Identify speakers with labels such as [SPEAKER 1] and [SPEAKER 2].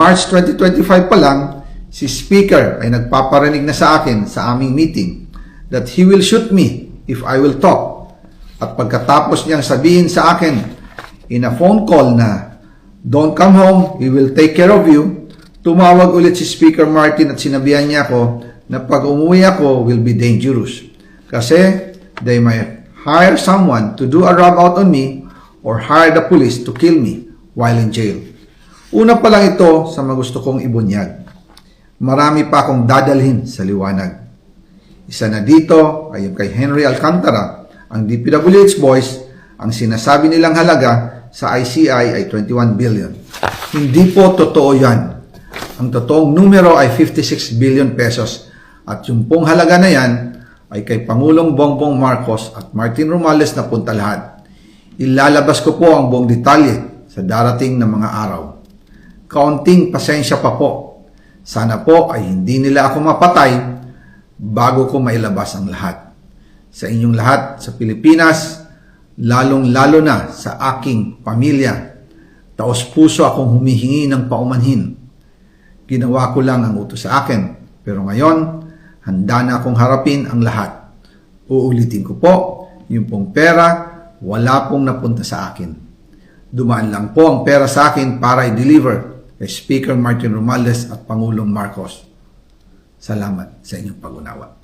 [SPEAKER 1] March 2025 pa lang, si Speaker ay nagpaparinig na sa akin sa aming meeting that he will shoot me if I will talk. At pagkatapos niyang sabihin sa akin in a phone call na, "Don't come home, we will take care of you," tumawag ulit si Speaker Martin at sinabihan niya ako na pag umuwi ako will be dangerous. Kasi they might hire someone to do a rob out on me or hire the police to kill me while in jail. Una pa lang ito sa magusto kong ibunyag. Marami pa akong dadalhin sa liwanag. Isa na dito ay yung kay Henry Alcantara, ang DPWH boys. Ang sinasabi nilang halaga sa ICI ay 21 billion. Hindi po totoo yan. Ang totoong numero ay 56 billion pesos at yung pong halaga na yan ay kay Pangulong Bongbong Marcos at Martin Romualdez na punta lahat. Ilalabas ko po ang buong detalye sa darating na mga araw. Kaunting pasensya pa po. Sana po ay hindi nila ako mapatay bago ko mailabas ang lahat. Sa inyong lahat sa Pilipinas, lalong-lalo na sa aking pamilya, taos-puso akong humihingi ng paumanhin. Ginawa ko lang ang utos sa akin, pero ngayon, handa na akong harapin ang lahat. Uulitin ko po, yung pong pera, wala pong napunta sa akin. Dumaan lang po ang pera sa akin para i-deliver kay Speaker Martin Romualdez at Pangulong Marcos. Salamat sa inyong pag-unawa.